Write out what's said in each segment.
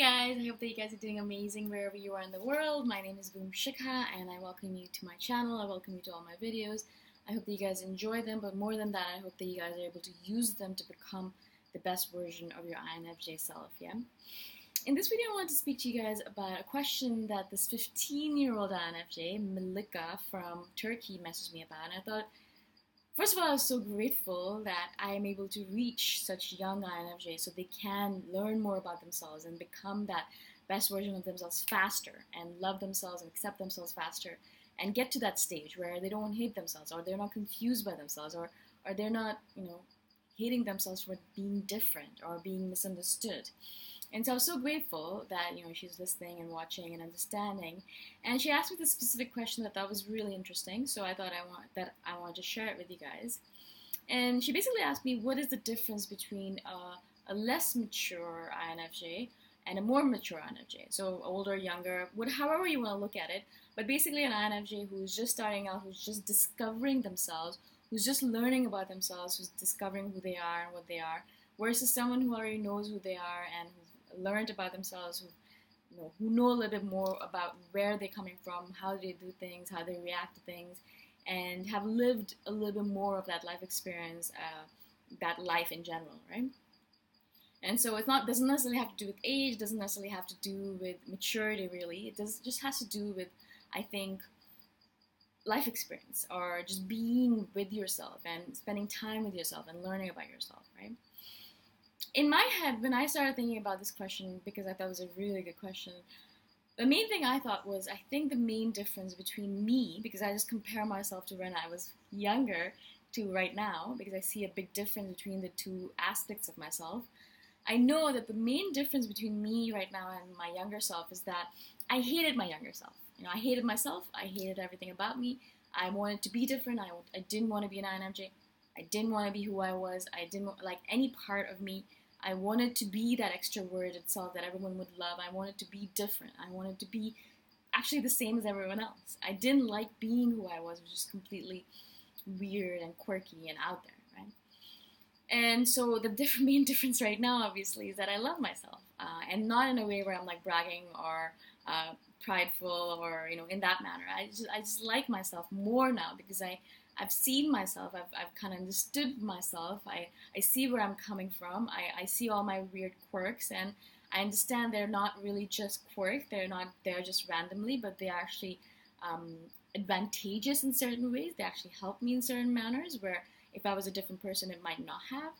Guys, I hope that you guys are doing amazing wherever you are in the world. My name is Shikha and I welcome you to my channel. I welcome you to all my videos. I hope that you guys enjoy them, but more than that, I hope that you guys are able to use them to become the best version of your INFJ self, yeah? In this video, I want to speak to you guys about a question that this 15-year-old INFJ, Melika from Turkey, messaged me about, and I thought, first of all, I was so grateful that I am able to reach such young INFJs so they can learn more about themselves and become that best version of themselves faster and love themselves and accept themselves faster and get to that stage where they don't hate themselves or they're not confused by themselves or they're not, hating themselves for being different or being misunderstood. And so I was so grateful that, she's listening and watching and understanding. And she asked me this specific question that was really interesting. So I thought I wanted to share it with you guys. And she basically asked me, what is the difference between a less mature INFJ and a more mature INFJ? So older, younger, however you want to look at it. But basically an INFJ who's just starting out, who's just discovering themselves, who's just learning about themselves, who's discovering who they are and what they are, versus someone who already knows who they are and who've learned about themselves, who know a little bit more about where they're coming from, how they do things, how they react to things, and have lived a little bit more of that life experience, that life in general, right? And so doesn't necessarily have to do with age, doesn't necessarily have to do with maturity, really. It just has to do with, I think, life experience or just being with yourself and spending time with yourself and learning about yourself, right? In my head, when I started thinking about this question, because I thought it was a really good question, the main thing I thought was, I think the main difference between me, because I just compare myself to when I was younger to right now, because I see a big difference between the two aspects of myself. I know that the main difference between me right now and my younger self is that I hated my younger self. I hated myself. I hated everything about me. I wanted to be different. I didn't want to be an INFJ. I didn't want to be who I was. I didn't like any part of me. I wanted to be that extroverted self that everyone would love. I wanted to be different. I wanted to be actually the same as everyone else. I didn't like being who I was, which is completely weird and quirky and out there, right? And so the main difference right now, obviously, is that I love myself, and not in a way where I'm like bragging or prideful or in that manner. I just like myself more now because I've seen myself. I've kind of understood myself. I see where I'm coming from. I see all my weird quirks, and I understand they're not really just quirks. They're not there just randomly, but they're actually advantageous in certain ways. They actually help me in certain manners where if I was a different person, it might not have.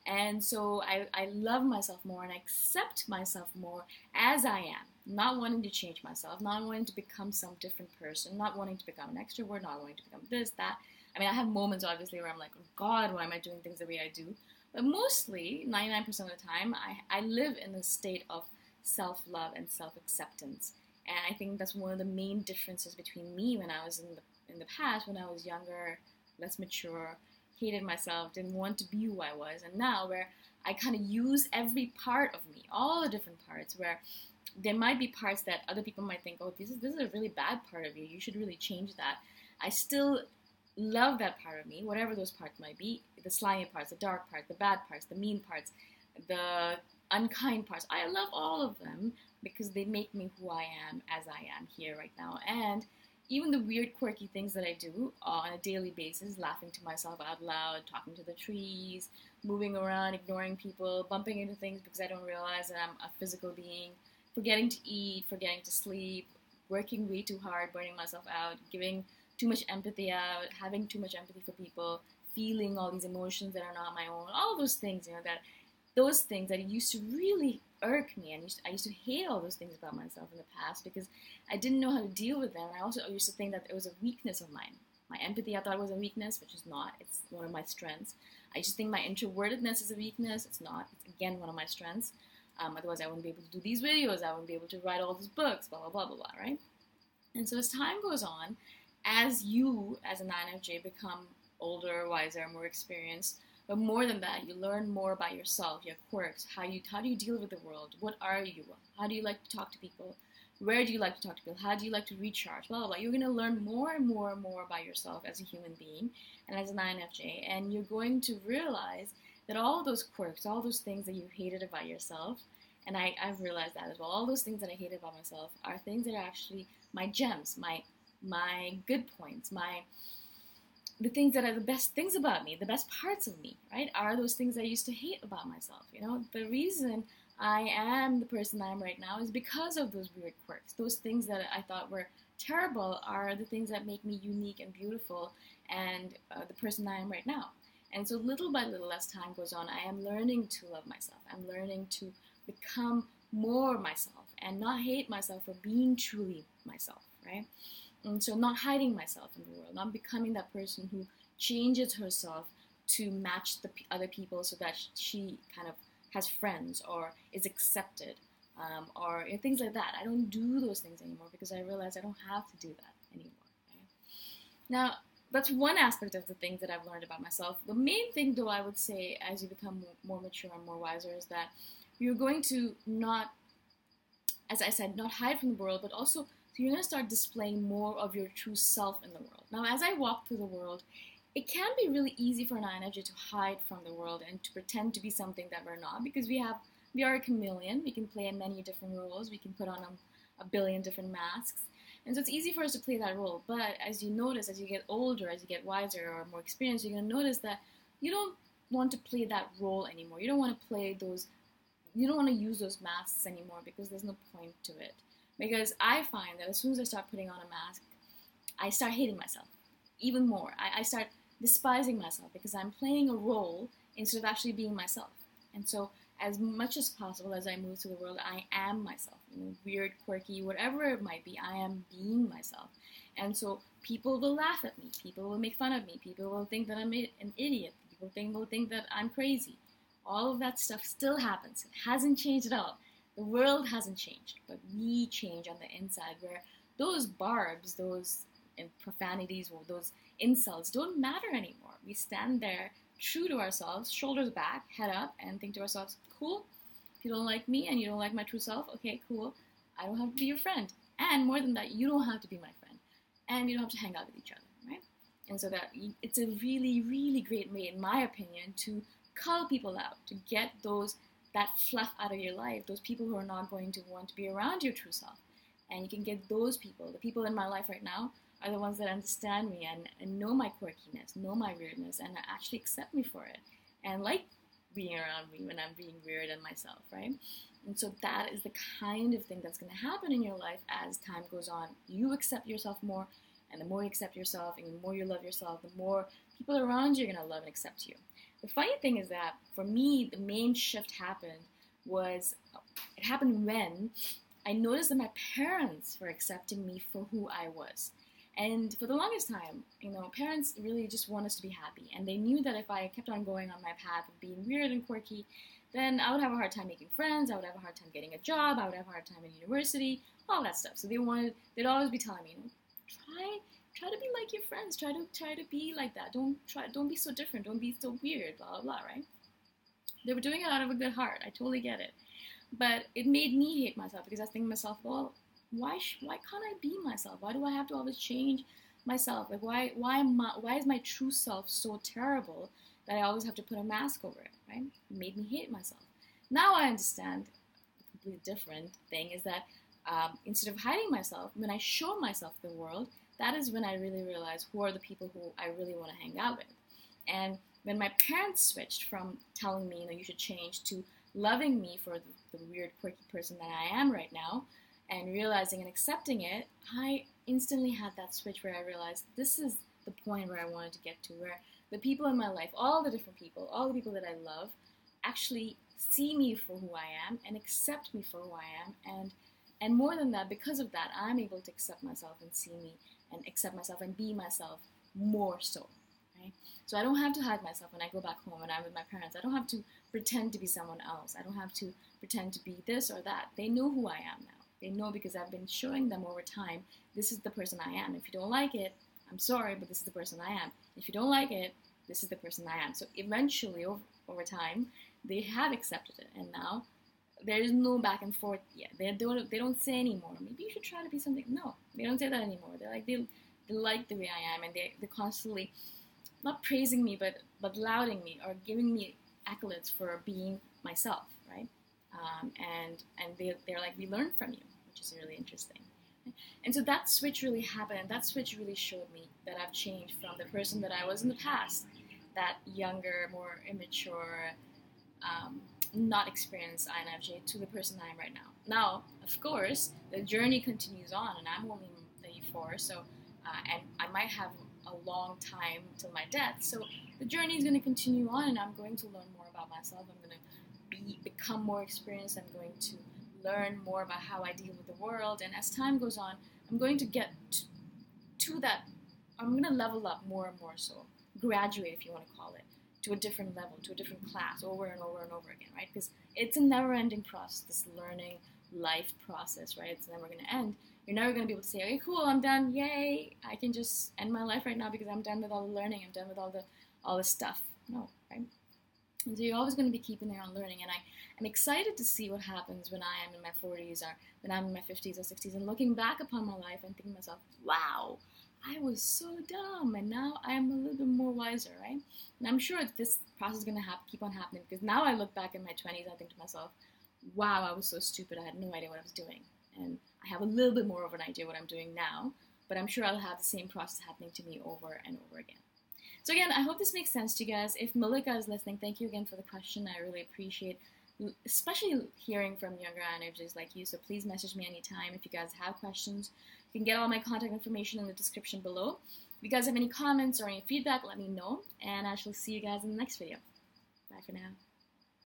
And so I love myself more and I accept myself more as I am, not wanting to change myself, not wanting to become some different person, not wanting to become an extrovert, not wanting to become this, that. I mean, I have moments, obviously, where I'm like, oh God, why am I doing things the way I do? But mostly, 99% of the time, I live in a state of self-love and self-acceptance. And I think that's one of the main differences between me when I was in the past, when I was younger, less mature, hated myself, didn't want to be who I was, and now where I kind of use every part of me, all the different parts, where there might be parts that other people might think, oh, this is a really bad part of you, you should really change that. I still love that part of me, whatever those parts might be, the slimy parts, the dark parts, the bad parts, the mean parts, the unkind parts. I love all of them because they make me who I am as I am here right now. And even the weird, quirky things that I do on a daily basis, laughing to myself out loud, talking to the trees, moving around, ignoring people, bumping into things because I don't realize that I'm a physical being, forgetting to eat, forgetting to sleep, working way too hard, burning myself out, giving too much empathy out, having too much empathy for people, feeling all these emotions that are not my own, all those things, those things that used to really irk me, and I used to hate all those things about myself in the past because I didn't know how to deal with them. I also used to think that it was a weakness of mine. My empathy, I thought was a weakness, which is not. It's one of my strengths. I just think my introvertedness is a weakness. It's not. It's, again, one of my strengths. Otherwise, I wouldn't be able to do these videos. I wouldn't be able to write all these books, blah, blah, blah, blah, blah, right? And so as time goes on, as you, as an INFJ, become older, wiser, more experienced, but more than that, you learn more about yourself, your quirks, how do you deal with the world, what are you, how do you like to talk to people, where do you like to talk to people, how do you like to recharge, blah, blah, blah. You're going to learn more and more and more about yourself as a human being and as an INFJ, and you're going to realize that all those quirks, all those things that you hated about yourself, And I've realized that as well. All those things that I hate about myself are things that are actually my gems, my good points, the things that are the best things about me, the best parts of me, right? Are those things I used to hate about myself. The reason I am the person I am right now is because of those weird quirks. Those things that I thought were terrible are the things that make me unique and beautiful and the person I am right now. And so little by little, as time goes on, I am learning to love myself. I'm learning to become more myself and not hate myself for being truly myself, right? And so not hiding myself in the world, not becoming that person who changes herself to match the other people so that she kind of has friends or is accepted, or things like that. I don't do those things anymore because I realize I don't have to do that anymore. Right? Now, that's one aspect of the things that I've learned about myself. The main thing, though, I would say as you become more mature and more wiser is that you're going to not, as I said, not hide from the world, but also you're going to start displaying more of your true self in the world. Now, as I walk through the world, it can be really easy for an INFJ to hide from the world and to pretend to be something that we're not, because we are a chameleon. We can play in many different roles. We can put on a billion different masks. And so it's easy for us to play that role. But as you notice, as you get older, as you get wiser or more experienced, you're going to notice that you don't want to play that role anymore. You don't want to play those, you don't want to use those masks anymore because there's no point to it. Because I find that as soon as I start putting on a mask, I start hating myself even more. I start despising myself because I'm playing a role instead of actually being myself. And so as much as possible as I move through the world, I am myself. Weird, quirky, whatever it might be, I am being myself. And so people will laugh at me. People will make fun of me. People will think that I'm an idiot. People will think that I'm crazy. All of that stuff still happens. It hasn't changed at all. The world hasn't changed, but we change on the inside, where those barbs, those profanities, or those insults don't matter anymore. We stand there true to ourselves, shoulders back, head up, and think to ourselves, cool, if you don't like me and you don't like my true self, okay, cool, I don't have to be your friend. And more than that, you don't have to be my friend. And you don't have to hang out with each other, right? And so that it's a really, really great way, in my opinion, to call people out, to get that fluff out of your life, those people who are not going to want to be around your true self. And you can get those people. The people in my life right now are the ones that understand me and know my quirkiness, know my weirdness, and actually accept me for it. And like being around me when I'm being weird and myself, right? And so that is the kind of thing that's going to happen in your life as time goes on. You accept yourself more, and the more you accept yourself, and the more you love yourself, the more people around you are going to love and accept you. The funny thing is that, for me, the main shift happened when I noticed that my parents were accepting me for who I was. And for the longest time, parents really just want us to be happy. And they knew that if I kept on going on my path of being weird and quirky, then I would have a hard time making friends, I would have a hard time getting a job, I would have a hard time in university, all that stuff. So they'd always be telling me, try to be like your friends. Try to be like that. Don't be so different. Don't be so weird. Blah blah blah. Right? They were doing it out of a good heart. I totally get it. But it made me hate myself because I was thinking to myself, well, why can't I be myself? Why do I have to always change myself? Like why is my true self so terrible that I always have to put a mask over it? Right? It made me hate myself. Now I understand. A completely different thing is that instead of hiding myself, when I show myself the world, that is when I really realized who are the people who I really want to hang out with. And when my parents switched from telling me, you should change, to loving me for the weird, quirky person that I am right now, and realizing and accepting it, I instantly had that switch where I realized this is the point where I wanted to get to, where the people in my life, all the different people, all the people that I love, actually see me for who I am and accept me for who I am. And more than that, because of that, I'm able to accept myself and see me and accept myself and be myself more so, right? So I don't have to hide myself when I go back home and I'm with my parents. I don't have to pretend to be someone else. I don't have to pretend to be this or that. They know who I am now. They know because I've been showing them over time, this is the person I am. If you don't like it, I'm sorry, but this is the person I am. If you don't like it, this is the person I am. So eventually, over time, they have accepted it. And now there is no back and forth yet. They don't say anymore, maybe you should try to be something. No, they don't say that anymore. They like the way I am, and they're constantly not praising me, but lauding me or giving me accolades for being myself, right? and they're like, we learn from you, which is really interesting. And so that switch really happened, and that switch really showed me that I've changed from the person that I was in the past, that younger, more immature, not experienced INFJ, to the person I am right now. Now, of course, the journey continues on, and I'm only 34, so and I might have a long time till my death. So the journey is going to continue on, and I'm going to learn more about myself. I'm going to become more experienced. I'm going to learn more about how I deal with the world, and as time goes on, I'm going to get to that. I'm going to level up more and more, so graduate, if you want to call it, to a different level, to a different class, over and over and over again, right? Because it's a never-ending process, this learning life process, right? It's never going to end. You're never going to be able to say, okay, cool, I'm done, yay, I can just end my life right now because I'm done with all the learning, I'm done with all the stuff. No, right? And so you're always going to be keeping on learning, and I'm excited to see what happens when I am in my 40s or when I'm in my 50s or 60s and looking back upon my life and thinking to myself, wow, I was so dumb, and now I'm a little bit more wiser, right? And I'm sure this process is going to keep on happening, because now I look back in my 20s, I think to myself, wow, I was so stupid, I had no idea what I was doing. And I have a little bit more of an idea what I'm doing now, but I'm sure I'll have the same process happening to me over and over again. So again, I hope this makes sense to you guys. If Malika is listening, thank you again for the question. I really appreciate, especially hearing from younger INFJs like you. So please message me anytime if you guys have questions. You can get all my contact information in the description below. If you guys have any comments or any feedback, let me know. And I shall see you guys in the next video. Bye for now.